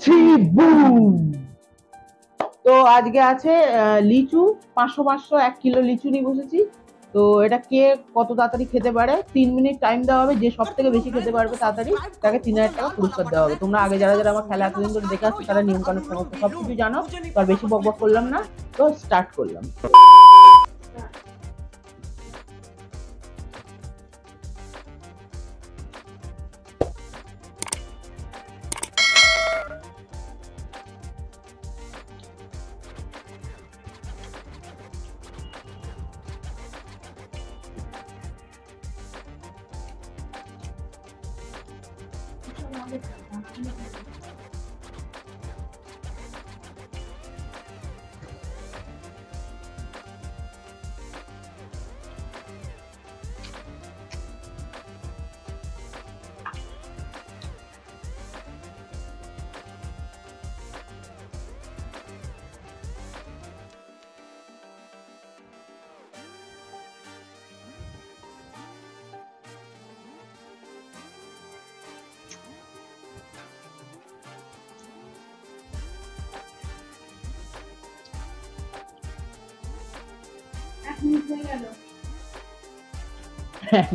3 broom. তো আজকে আছে লিচু 500 1 কিলো লিচু নিয়ে বসেছি। তো এটা কে কত তাড়াতাড়ি খেতে পারে, 3 মিনিট টাইম দেওয়া হবে। যে সব থেকে বেশি খেতে পারবে তাড়াতাড়ি তাকে 3000 টাকা পুরস্কার দেওয়া হবে। তোমরা আগে যারা যারা আমার খেলা এতদিন ধরে দেখে আসছো তারা নিয়ম কানুন সমস্ত সবকিছু জানো। তো আর বেশি বকবক করলাম না, তো স্টার্ট করলাম।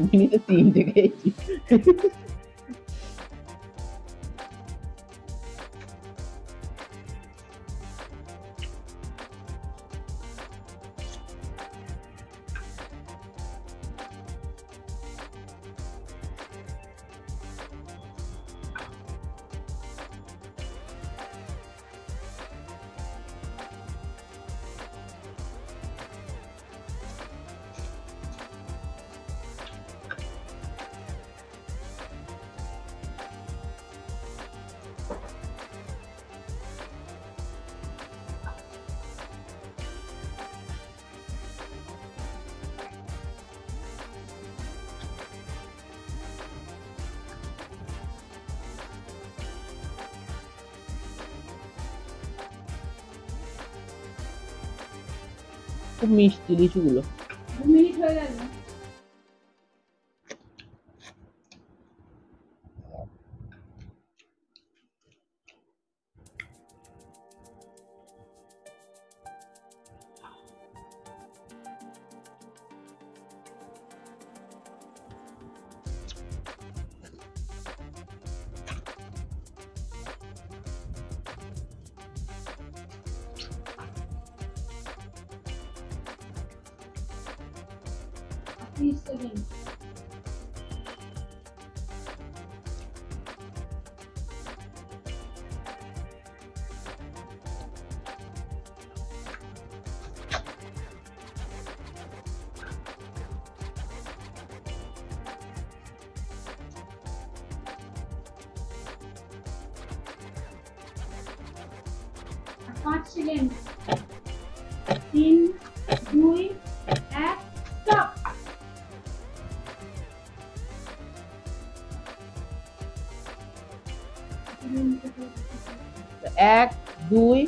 মিনিটে 3টে খেয়েছি। খুব মিষ্টি লিচুগুলো। 2 মিনিট হয়ে গেল। সেকেন্ড। पाँच सेकेंड। 3 2 1 स्टॉप। 1 2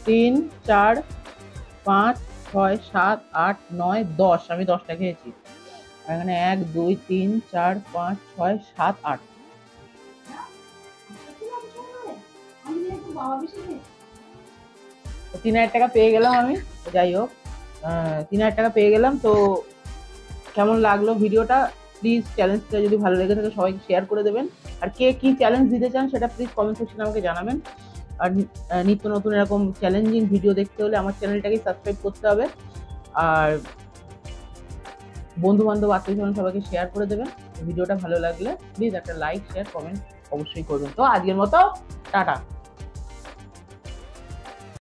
3 4 5 6 7 8 9 10। আমি 10টা খেয়েছি। এখানে 1 2 3 4 5 6 7 8। তো 3000 টাকা পেয়ে গেলাম আমি। যাই হোক, 3000 টাকা পেয়ে গেলাম। তো কেমন লাগলো ভিডিওটা? প্লিজ চ্যালেঞ্জটা যদি ভালো লেগে থাকে সবাইকে শেয়ার করে দেবেন। আর কে কি চ্যালেঞ্জ দিতে চান সেটা প্লিজ কমেন্ট সেকশনে আমাকে জানাবেন। আর নিত্য নতুন এরকম চ্যালেঞ্জিং ভিডিও দেখতে হলে আমার চ্যানেলটাকে সাবস্ক্রাইব করতে হবে। আর বন্ধু বান্ধব আত্মীয়স্বজন সবাইকে শেয়ার করে দেবেন। ভিডিওটা ভালো লাগলে প্লিজ একটা লাইক শেয়ার কমেন্ট অবশ্যই করবেন। তো আজকের মতো টাটা।